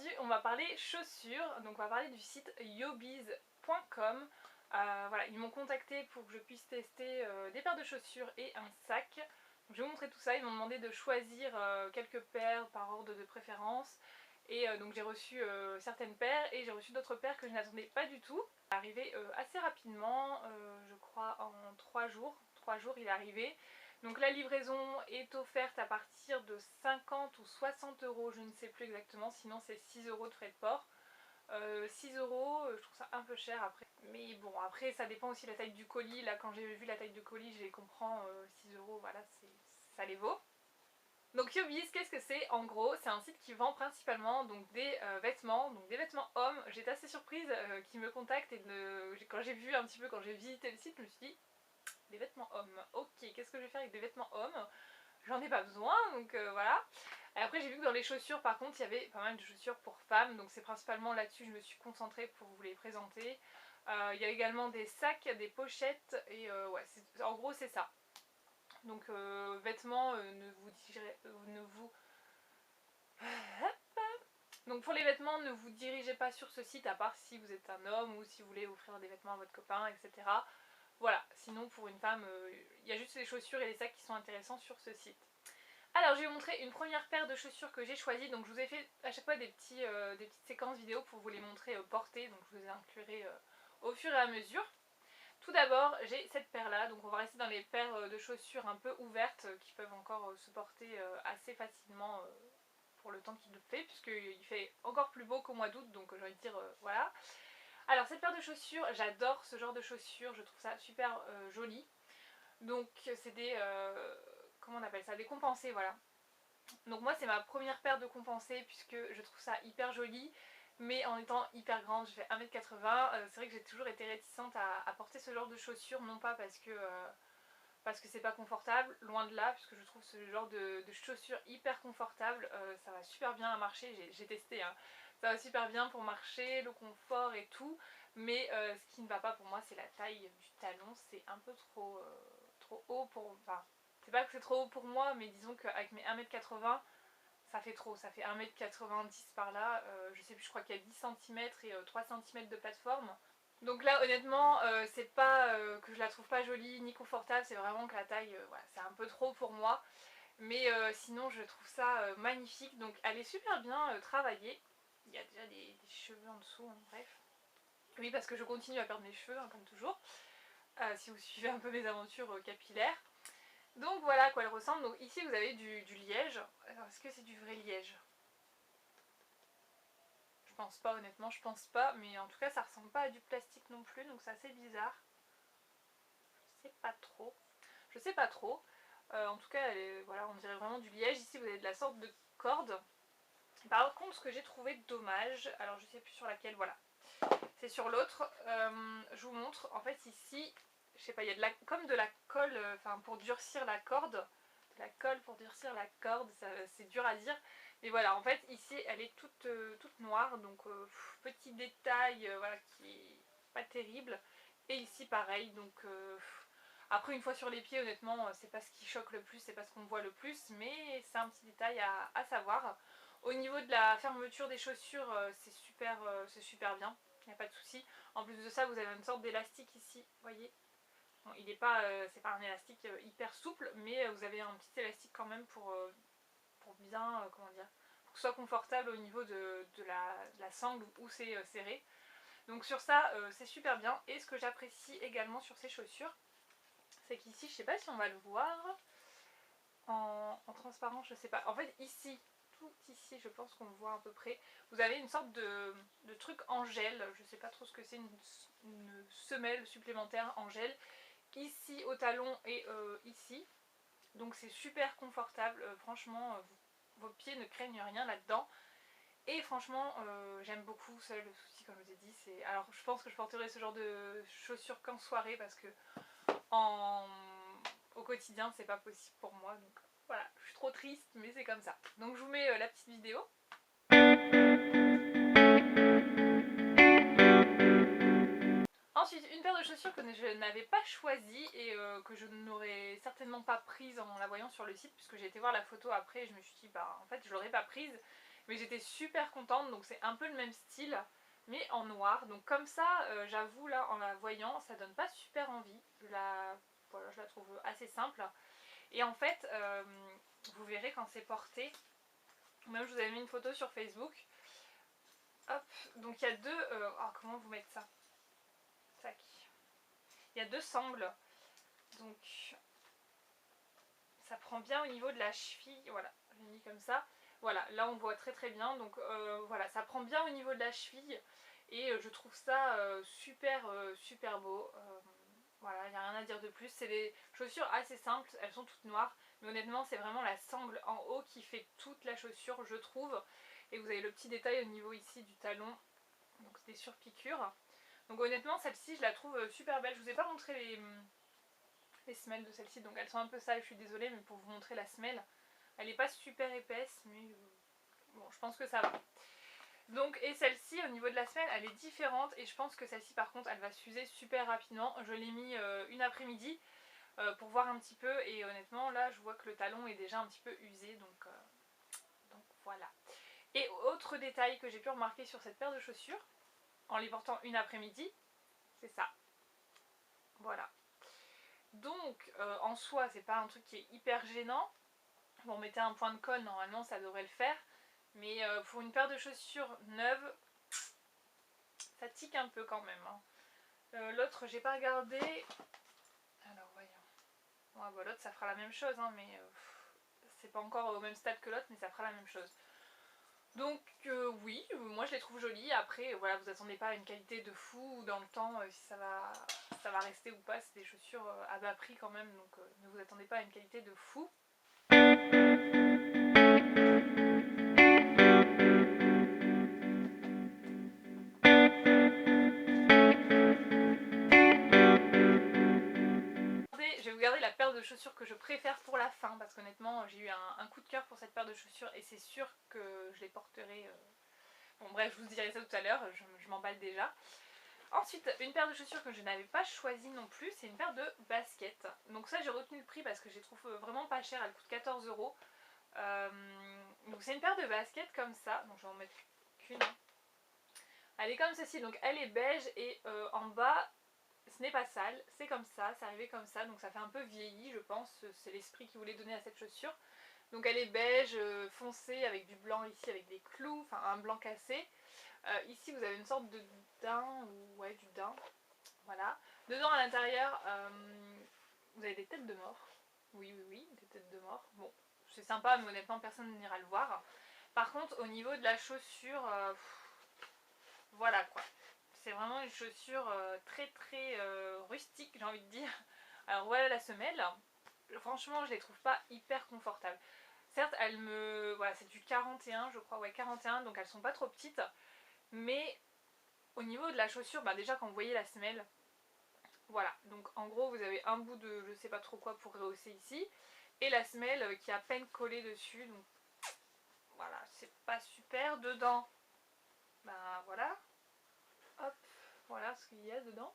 aujourd'hui on va parler chaussures, donc on va parler du site yobiz.com. Voilà, ils m'ont contacté pour que je puisse tester des paires de chaussures et un sac. Donc, je vais vous montrer tout ça, ils m'ont demandé de choisir quelques paires par ordre de préférence. Et donc j'ai reçu certaines paires et j'ai reçu d'autres paires que je n'attendais pas du tout. Il est arrivé assez rapidement, je crois en 3 jours. 3 jours il est arrivé. Donc la livraison est offerte à partir de 50 ou 60 euros, je ne sais plus exactement, sinon c'est 6 euros de frais de port. 6 euros, je trouve ça un peu cher après. Mais bon, après ça dépend aussi de la taille du colis. Là quand j'ai vu la taille du colis, je les comprends, 6 euros, voilà, ça les vaut. Donc Yobiz, qu'est-ce que c'est? En gros, c'est un site qui vend principalement donc, des vêtements, donc des vêtements hommes. J'étais assez surprise qu'ils me contactent et quand j'ai vu un petit peu, quand j'ai visité le site, je me suis dit des vêtements hommes. Ok, qu'est-ce que je vais faire avec des vêtements hommes? J'en ai pas besoin, donc voilà. Et après j'ai vu que dans les chaussures par contre il y avait pas mal de chaussures pour femmes, donc c'est principalement là-dessus que je me suis concentrée pour vous les présenter. Il y a également des sacs, des pochettes et ouais, en gros c'est ça. Donc vêtements, ne vous donc pour les vêtements, ne vous dirigez pas sur ce site à part si vous êtes un homme ou si vous voulez offrir des vêtements à votre copain, etc. Voilà, sinon pour une femme, il y a juste les chaussures et les sacs qui sont intéressants sur ce site. Alors je vais vous montrer une première paire de chaussures que j'ai choisie. Donc je vous ai fait à chaque fois des petites séquences vidéo pour vous les montrer portées. Donc je vous les inclurai au fur et à mesure. Tout d'abord j'ai cette paire là, donc on va rester dans les paires de chaussures un peu ouvertes qui peuvent encore se porter assez facilement pour le temps qu'il fait, puisqu'il fait encore plus beau qu'au mois d'août, donc j'ai envie de dire voilà. Alors cette paire de chaussures, j'adore ce genre de chaussures, je trouve ça super joli. Donc c'est des, comment on appelle ça, des compensés, voilà. Donc moi c'est ma première paire de compensés puisque je trouve ça hyper joli. Mais en étant hyper grande, je fais 1m80, c'est vrai que j'ai toujours été réticente à porter ce genre de chaussures, non pas parce que c'est pas confortable, loin de là, puisque je trouve ce genre de chaussures hyper confortables, ça va super bien à marcher, j'ai testé, hein. Ça va super bien pour marcher, le confort et tout, mais ce qui ne va pas pour moi c'est la taille du talon, c'est un peu trop haut pour... Enfin, c'est pas que c'est trop haut pour moi, mais disons qu'avec mes 1m80, ça fait trop, ça fait 1m90 par là, je sais plus, je crois qu'il y a 10 cm et 3 cm de plateforme. Donc là honnêtement c'est pas que je la trouve pas jolie ni confortable, c'est vraiment que la taille voilà, c'est un peu trop pour moi. Mais sinon je trouve ça magnifique, donc elle est super bien travaillée. Il y a déjà des cheveux en dessous, hein, bref. Oui, parce que je continue à perdre mes cheveux, hein, comme toujours, si vous suivez un peu mes aventures capillaires. Donc voilà à quoi elle ressemble. Donc ici vous avez du liège. Alors est-ce que c'est du vrai liège? Je pense pas, honnêtement, je pense pas, mais en tout cas ça ressemble pas à du plastique non plus, donc c'est assez bizarre. Je sais pas trop. Je sais pas trop. En tout cas, voilà, on dirait vraiment du liège. Ici, vous avez de la sorte de corde. Par contre, ce que j'ai trouvé dommage, alors je sais plus sur laquelle, voilà, c'est sur l'autre. Je vous montre. En fait, ici, je sais pas, il y a comme de la colle, enfin pour durcir la corde. De la colle pour durcir la corde, c'est dur à dire. Mais voilà, en fait, ici, elle est toute noire, donc petit détail, voilà, qui est pas terrible. Et ici, pareil, donc après, une fois sur les pieds, honnêtement, c'est pas ce qui choque le plus, c'est pas ce qu'on voit le plus, mais c'est un petit détail à savoir. Au niveau de la fermeture des chaussures, c'est super bien, il n'y a pas de souci. En plus de ça, vous avez une sorte d'élastique ici, vous voyez. Bon, il n'est pas, c'est pas un élastique hyper souple, mais vous avez un petit élastique quand même pour bien, comment dire, pour que ce soit confortable au niveau de la sangle où c'est serré. Donc sur ça, c'est super bien. Et ce que j'apprécie également sur ces chaussures, c'est qu'ici, je sais pas si on va le voir en transparent, je sais pas. En fait, ici, tout ici, je pense qu'on le voit à peu près. Vous avez une sorte de truc en gel, je sais pas trop ce que c'est, une semelle supplémentaire en gel, ici au talon et ici. Donc c'est super confortable, franchement, vos pieds ne craignent rien là-dedans. Et franchement, j'aime beaucoup. Seul le souci, comme je vous ai dit, c'est... Alors je pense que je porterai ce genre de chaussures qu'en soirée parce que au quotidien c'est pas possible pour moi, donc voilà, je suis trop triste mais c'est comme ça. Donc je vous mets la petite vidéo. Ensuite, une paire de chaussures que je n'avais pas choisie et que je n'aurais certainement pas prise en la voyant sur le site, puisque j'ai été voir la photo après et je me suis dit bah en fait je l'aurais pas prise. mais j'étais super contente. Donc c'est un peu le même style mais en noir. Donc comme ça, j'avoue là en la voyant, ça donne pas super envie. Voilà, je la trouve assez simple. Et en fait, vous verrez quand c'est porté, même je vous avais mis une photo sur Facebook. Hop, donc il y a deux... comment vous mettre ça? Tac. Il y a deux sangles. Donc ça prend bien au niveau de la cheville. Voilà, je l'ai mis comme ça. Voilà, là on voit très très bien. Donc voilà, ça prend bien au niveau de la cheville. Et je trouve ça super beau. Voilà, il n'y a rien à dire de plus. C'est des chaussures assez simples, elles sont toutes noires. Mais honnêtement, c'est vraiment la sangle en haut qui fait toute la chaussure, je trouve. Et vous avez le petit détail au niveau ici du talon. Donc c'est des surpiqûres. Donc honnêtement, celle-ci, je la trouve super belle. Je vous ai pas montré les semelles de celle-ci. Donc elles sont un peu sales, je suis désolée. Mais pour vous montrer la semelle, elle n'est pas super épaisse. Mais bon, je pense que ça va. Donc, et celle-ci au niveau de la semelle elle est différente et je pense que celle-ci par contre elle va s'user super rapidement. Je l'ai mis une après-midi pour voir un petit peu et honnêtement là je vois que le talon est déjà un petit peu usé donc voilà. Et autre détail que j'ai pu remarquer sur cette paire de chaussures en les portant une après-midi, c'est ça. Voilà. Donc en soi c'est pas un truc qui est hyper gênant. Bon, mettez un point de colle, normalement ça devrait le faire. Mais pour une paire de chaussures neuves, ça tique un peu quand même. Hein. L'autre, j'ai pas regardé. Alors, voyons. Ouais, bah, l'autre, ça fera la même chose, hein, mais c'est pas encore au même stade que l'autre, mais ça fera la même chose. Donc, oui, moi je les trouve jolies. Après, voilà, vous attendez pas à une qualité de fou dans le temps, si ça va rester ou pas. C'est des chaussures à bas prix quand même, donc ne vous attendez pas à une qualité de fou. Je vais vous garder la paire de chaussures que je préfère pour la fin parce qu'honnêtement j'ai eu un coup de cœur pour cette paire de chaussures et c'est sûr que je les porterai. Bon bref, je vous dirai ça tout à l'heure, je m'emballe déjà. Ensuite, une paire de chaussures que je n'avais pas choisie non plus, c'est une paire de baskets. Donc ça j'ai retenu le prix parce que je les trouve vraiment pas chères, elle coûte 14 €. Donc c'est une paire de baskets comme ça, donc je vais en mettre qu'une. Elle est comme ceci, donc elle est beige et en bas ce n'est pas sale, c'est comme ça, c'est arrivé comme ça, donc ça fait un peu vieilli je pense, c'est l'esprit qui voulait donner à cette chaussure. Donc elle est beige foncé avec du blanc ici avec des clous, enfin un blanc cassé. Ici vous avez une sorte de daim, ou ouais du daim, voilà. Dedans à l'intérieur vous avez des têtes de mort, oui, des têtes de mort. Bon, c'est sympa mais honnêtement personne n'ira le voir. Par contre au niveau de la chaussure, voilà quoi. C'est vraiment une chaussure très rustique j'ai envie de dire. Alors voilà la semelle. Franchement je les trouve pas hyper confortables. Certes elles me... Voilà c'est du 41 je crois, ouais 41 donc elles sont pas trop petites. Mais au niveau de la chaussure, bah déjà quand vous voyez la semelle, voilà. Donc en gros vous avez un bout de je sais pas trop quoi pour rehausser ici. Et la semelle qui est à peine collée dessus. Donc voilà c'est pas super. Dedans, bah voilà. Hop, voilà ce qu'il y a dedans.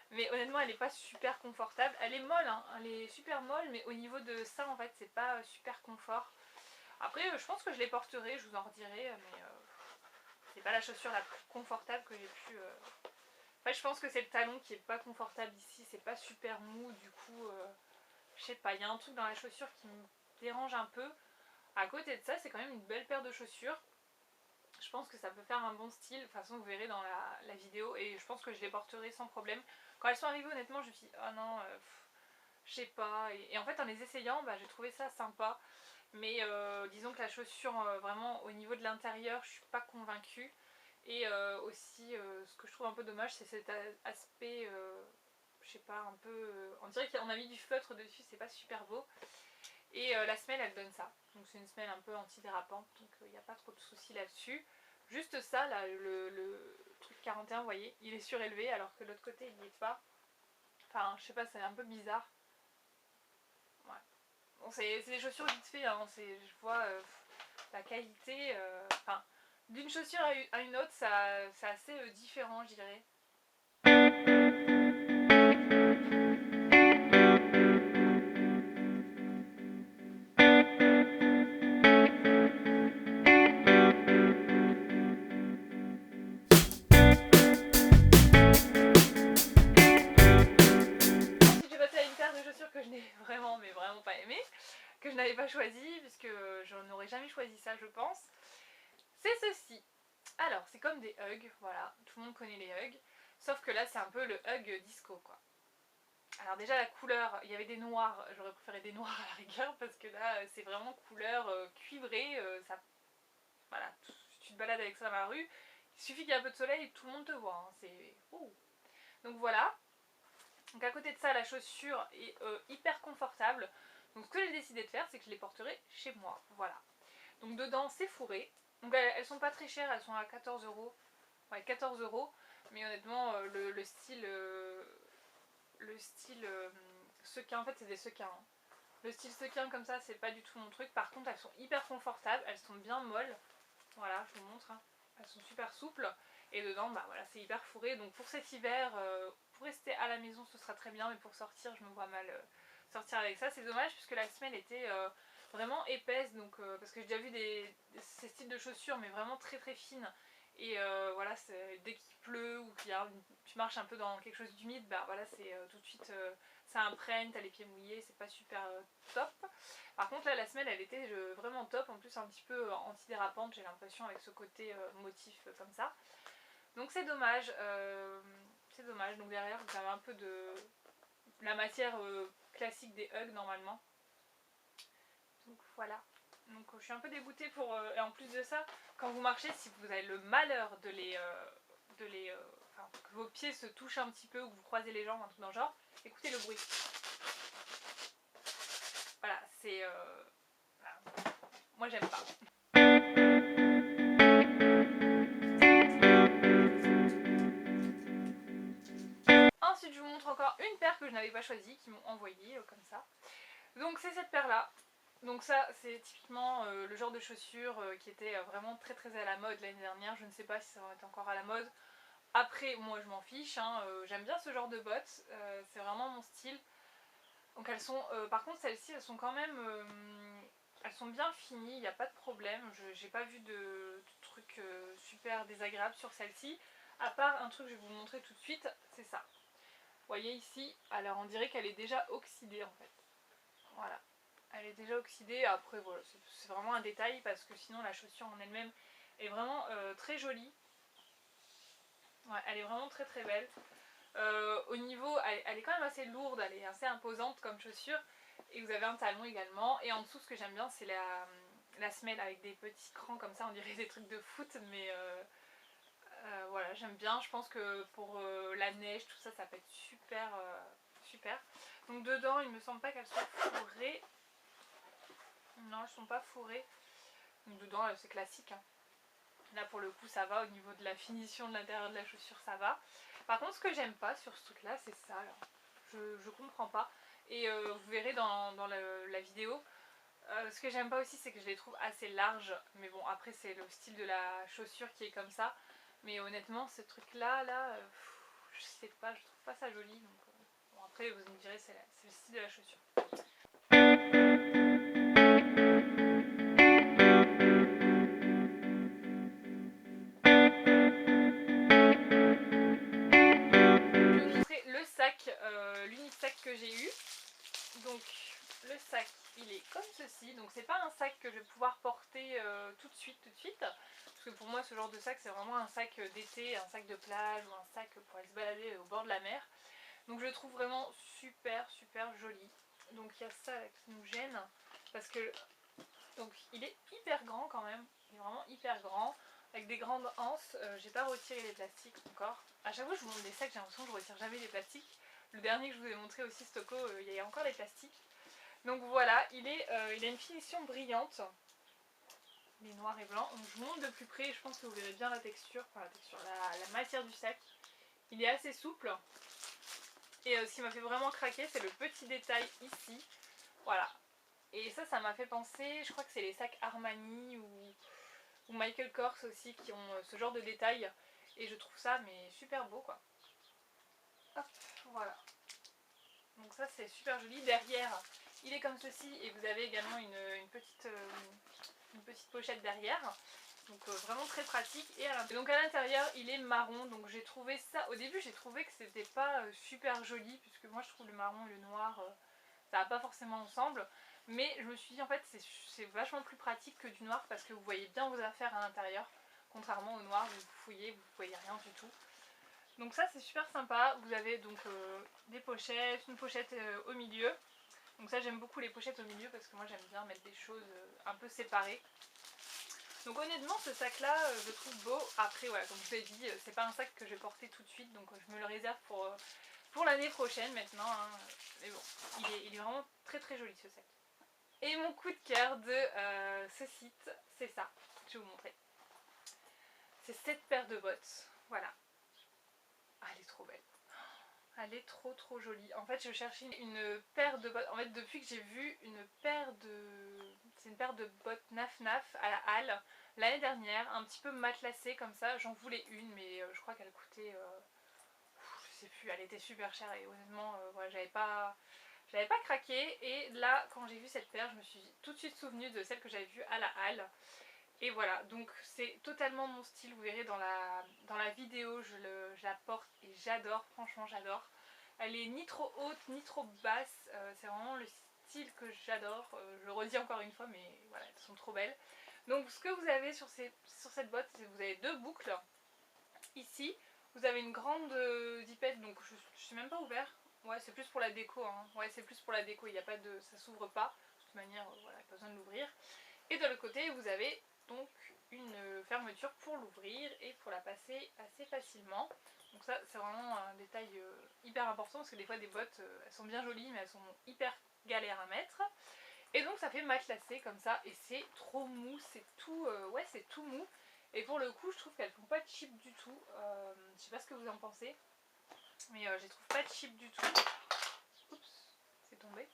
Mais honnêtement elle est pas super confortable. Elle est molle, hein, elle est super molle, mais au niveau de ça en fait c'est pas super confort. Après je pense que je les porterai, je vous en redirai, mais c'est pas la chaussure la plus confortable que j'ai pu... En fait je pense que c'est le talon qui est pas confortable ici, c'est pas super mou du coup, je sais pas, il y a un truc dans la chaussure qui me dérange un peu. À côté de ça c'est quand même une belle paire de chaussures. Je pense que ça peut faire un bon style, de toute façon vous verrez dans la vidéo et je pense que je les porterai sans problème. Quand elles sont arrivées honnêtement je me suis dit oh non, je sais pas, et en fait en les essayant bah, j'ai trouvé ça sympa. Mais disons que la chaussure vraiment au niveau de l'intérieur je suis pas convaincue. Et aussi ce que je trouve un peu dommage c'est cet aspect, je sais pas, un peu... on dirait qu'on a mis du feutre dessus, c'est pas super beau. Et la semelle elle donne ça, donc c'est une semelle un peu antidérapante, donc il n'y a pas trop de soucis là-dessus. Juste ça là, le truc 41 vous voyez, il est surélevé alors que l'autre côté il n'y est pas. Enfin je sais pas, c'est un peu bizarre. Ouais. Bon c'est des chaussures vite fait, hein. Je vois la qualité, enfin d'une chaussure à une autre c'est assez différent je dirais. choisi, puisque je n'aurais jamais choisi ça je pense. C'est ceci. Alors c'est comme des Ugg, voilà, tout le monde connaît les Ugg, sauf que là c'est un peu le Ugg disco quoi. Alors déjà la couleur, il y avait des noirs, j'aurais préféré des noirs à la rigueur, parce que là c'est vraiment couleur cuivrée, ça, voilà, tu te balades avec ça dans la rue, il suffit qu'il y ait un peu de soleil et tout le monde te voit, hein. C'est... Oh. Donc voilà. Donc à côté de ça, la chaussure est hyper confortable. Donc ce que j'ai décidé de faire, c'est que je les porterai chez moi. Voilà. Donc dedans, c'est fourré. Donc elles sont pas très chères, elles sont à 14 euros. Ouais, 14 euros. Mais honnêtement, le style sequin, en fait c'est des sequins. Hein. Le style sequin comme ça, c'est pas du tout mon truc. Par contre, elles sont hyper confortables, elles sont bien molles. Voilà, je vous montre. Hein. Elles sont super souples. Et dedans, bah voilà, c'est hyper fourré. Donc pour cet hiver, pour rester à la maison, ce sera très bien. Mais pour sortir, je me vois mal sortir avec ça. C'est dommage puisque la semelle était vraiment épaisse. Donc, parce que j'ai déjà vu ces styles de chaussures, mais vraiment très très fines. Et voilà, dès qu'il pleut ou tu marches un peu dans quelque chose d'humide, bah voilà, c'est tout de suite, ça imprègne, t'as les pieds mouillés, c'est pas super top. Par contre là la semelle elle était vraiment top, en plus un petit peu antidérapante j'ai l'impression avec ce côté motif comme ça. Donc c'est dommage, donc derrière vous avez un peu de la matière classique des Ugg normalement. Donc voilà. Donc je suis un peu dégoûtée et en plus de ça, quand vous marchez, si vous avez le malheur enfin, que vos pieds se touchent un petit peu ou que vous croisez les jambes, un truc dans le genre, écoutez le bruit. Voilà, c'est... voilà. Moi j'aime pas. Ensuite je vous montre encore une paire que je n'avais pas choisie, qu'ils m'ont envoyée comme ça. Donc c'est cette paire là. Donc ça c'est typiquement le genre de chaussures qui était vraiment très très à la mode l'année dernière. Je ne sais pas si ça va être encore à la mode. Après moi je m'en fiche, hein. J'aime bien ce genre de bottes, c'est vraiment mon style. Donc elles sont, par contre celles-ci elles sont quand même, elles sont bien finies, il n'y a pas de problème. J'ai pas vu de trucs super désagréables sur celle-ci. À part un truc que je vais vous montrer tout de suite, c'est ça. Vous voyez ici, alors on dirait qu'elle est déjà oxydée en fait. Voilà. Elle est déjà oxydée, après voilà, c'est vraiment un détail parce que sinon la chaussure en elle-même est vraiment très jolie. Ouais, elle est vraiment très très belle. Au niveau, elle est quand même assez lourde, elle est assez imposante comme chaussure. Et vous avez un talon également. Et en dessous, ce que j'aime bien, c'est la semelle avec des petits crans comme ça, on dirait des trucs de foot. Mais voilà, j'aime bien. Je pense que pour la neige, tout ça, ça peut être super, super. Donc dedans, il me semble pas qu'elles soient fourrées. Non, elles sont pas fourrées. Donc dedans, c'est classique. Hein. Là, pour le coup, ça va. Au niveau de la finition de l'intérieur de la chaussure, ça va. Par contre, ce que j'aime pas sur ce truc là, c'est ça. Là. Je comprends pas. Et vous verrez dans la vidéo. Ce que j'aime pas aussi, c'est que je les trouve assez larges. Mais bon, après, c'est le style de la chaussure qui est comme ça. Mais honnêtement, ce truc là, je sais pas, je trouve pas ça joli. Donc, bon, après, vous me direz, c'est le style de la chaussure. Le sac, l'unique sac que j'ai eu. Donc le sac il est comme ceci, donc c'est pas un sac que je vais pouvoir porter tout de suite, parce que pour moi ce genre de sac c'est vraiment un sac d'été, un sac de plage ou un sac pour aller se balader au bord de la mer. Donc je le trouve vraiment super super joli. Donc il y a ça là qui nous gêne, parce que donc il est hyper grand quand même, il est vraiment hyper grand, avec des grandes anses. J'ai pas retiré les plastiques encore. À chaque fois que je vous montre des sacs, j'ai l'impression que je retire jamais les plastiques. Le dernier que je vous ai montré aussi, Stocco, il y a encore les plastiques. Donc voilà, il a une finition brillante. Il est noir et blanc. Donc je vous montre de plus près et je pense que vous verrez bien la texture, la matière du sac. Il est assez souple. Et ce qui m'a fait vraiment craquer, c'est le petit détail ici. Voilà. Et ça m'a fait penser, je crois que c'est les sacs Armani ou Michael Kors aussi qui ont ce genre de détails. Et je trouve ça mais super beau quoi. Hop, voilà. Donc ça c'est super joli. Derrière, il est comme ceci et vous avez également une petite pochette derrière. Donc vraiment très pratique. Et donc à l'intérieur il est marron. Donc j'ai trouvé ça, au début j'ai trouvé que c'était pas super joli, puisque moi je trouve le marron et le noir ça va pas forcément ensemble. Mais je me suis dit en fait c'est vachement plus pratique que du noir parce que vous voyez bien vos affaires à l'intérieur. Contrairement au noir, vous fouillez, vous voyez rien du tout. Donc ça c'est super sympa. Vous avez donc des pochettes, une pochette au milieu. Donc ça j'aime beaucoup les pochettes au milieu parce que moi j'aime bien mettre des choses un peu séparées. Donc honnêtement ce sac là je le trouve beau. Après voilà, comme je vous l'ai dit, c'est pas un sac que je vais porter tout de suite, donc je me le réserve pour l'année prochaine maintenant. Hein. Mais bon, il est vraiment très très joli ce sac. Et mon coup de cœur de ce site, c'est ça. Je vais vous montrer. C'est cette paire de bottes. Voilà. Ah, elle est trop belle. Elle est trop trop jolie. En fait je cherchais une paire de bottes. En fait depuis que j'ai vu une paire de... C'est une paire de bottes Naf Naf à la halle l'année dernière, un petit peu matelassée comme ça. J'en voulais une mais je crois qu'elle coûtait... je sais plus, elle était super chère et honnêtement voilà, j'avais pas craqué. Et là quand j'ai vu cette paire je me suis tout de suite souvenue de celle que j'avais vue à la halle. Et voilà, donc c'est totalement mon style, vous verrez dans la vidéo, je la porte et j'adore, franchement j'adore. Elle est ni trop haute ni trop basse, c'est vraiment le style que j'adore, je le redis encore une fois mais voilà, elles sont trop belles. Donc ce que vous avez sur cette botte, c'est que vous avez deux boucles. Ici, vous avez une grande zipette, donc je ne sais même pas ouvert. Ouais, c'est plus pour la déco, hein. Ouais, c'est plus pour la déco, il y a pas de, ça s'ouvre pas. De toute manière, voilà, pas besoin de l'ouvrir. Et de l'autre côté, vous avez donc une fermeture pour l'ouvrir et pour la passer assez facilement. Donc ça, c'est vraiment un détail hyper important parce que des fois des bottes, elles sont bien jolies mais elles sont hyper galères à mettre. Et donc ça fait matelassé comme ça et c'est trop mou, c'est tout, ouais, c'est tout mou. Et pour le coup, je trouve qu'elles font pas cheap du tout. Je sais pas ce que vous en pensez, mais je les trouve pas cheap du tout. Oups, c'est tombé.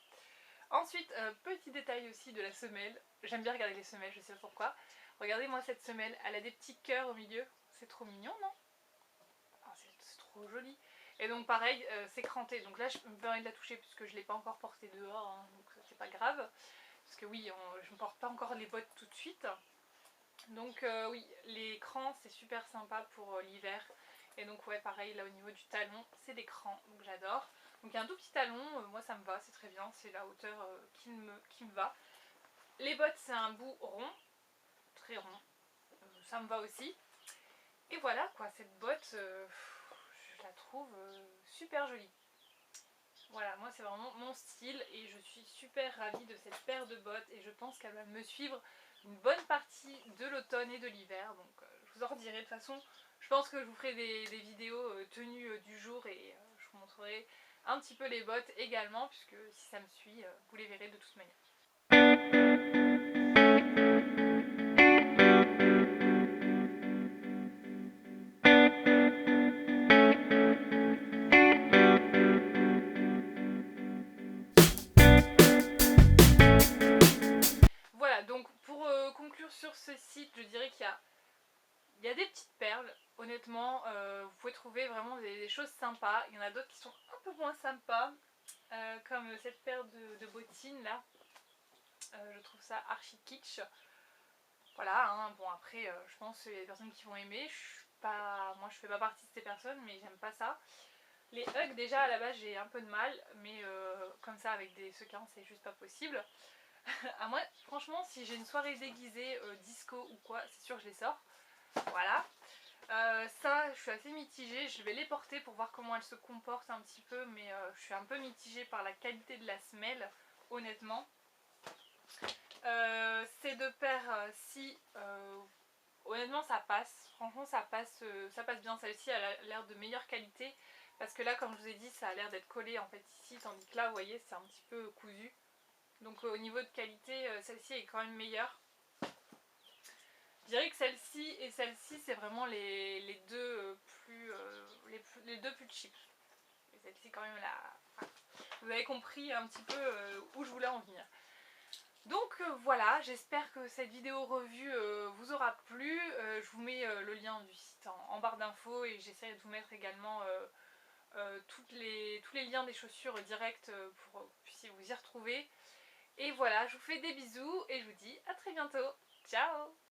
Ensuite, petit détail aussi de la semelle. J'aime bien regarder les semelles, je sais pas pourquoi. Regardez moi cette semelle, elle a des petits cœurs au milieu. C'est trop mignon, non? Oh, c'est trop joli. Et donc pareil, c'est cranté. Donc là, je me permets de la toucher puisque je ne l'ai pas encore portée dehors. Hein, donc c'est pas grave. Parce que oui, je ne porte pas encore les bottes tout de suite. Donc oui, les crans, c'est super sympa pour l'hiver. Et donc ouais, pareil, là au niveau du talon, c'est des crans. Donc j'adore. Donc il y a un tout petit talon, moi ça me va, c'est très bien, c'est la hauteur qui me va. Les bottes c'est un bout rond, très rond, ça me va aussi. Et voilà quoi, cette botte, je la trouve super jolie. Voilà, moi c'est vraiment mon style et je suis super ravie de cette paire de bottes et je pense qu'elle va me suivre une bonne partie de l'automne et de l'hiver. Donc je vous en redirai de toute façon. Je pense que je vous ferai des vidéos tenues du jour et je vous montrerai un petit peu les bottes également puisque si ça me suit, vous les verrez de toute manière. Voilà, donc pour conclure sur ce site, je dirais qu'il y a des petites perles, honnêtement, vous pouvez trouver vraiment des choses sympas. Il y en a d'autres qui sont un peu moins sympas, comme cette paire de bottines là. Je trouve ça archi kitsch. Voilà, hein, bon après, je pense qu'il y a des personnes qui vont aimer. Moi je fais pas partie de ces personnes, mais j'aime pas ça. Les hugs déjà à la base j'ai un peu de mal, mais comme ça avec des sequins c'est juste pas possible. À moi, franchement, si j'ai une soirée déguisée, disco ou quoi, c'est sûr que je les sors. Voilà. Ça, je suis assez mitigée. Je vais les porter pour voir comment elles se comportent un petit peu, mais je suis un peu mitigée par la qualité de la semelle, honnêtement. Ces deux paires-ci, honnêtement, ça passe. Franchement, ça passe bien. Celle-ci, elle a l'air de meilleure qualité. Parce que là, comme je vous ai dit, ça a l'air d'être collé en fait ici, tandis que là, vous voyez, c'est un petit peu cousu. Donc au niveau de qualité, celle-ci est quand même meilleure. Je dirais que celle-ci et celle-ci, c'est vraiment les deux les deux plus cheap. Et celle-ci quand même là. Enfin, vous avez compris un petit peu où je voulais en venir. Donc voilà, j'espère que cette vidéo revue vous aura plu. Je vous mets le lien du site en barre d'infos et j'essaierai de vous mettre également tous les liens des chaussures directes pour que vous puissiez vous y retrouver. Et voilà, je vous fais des bisous et je vous dis à très bientôt. Ciao!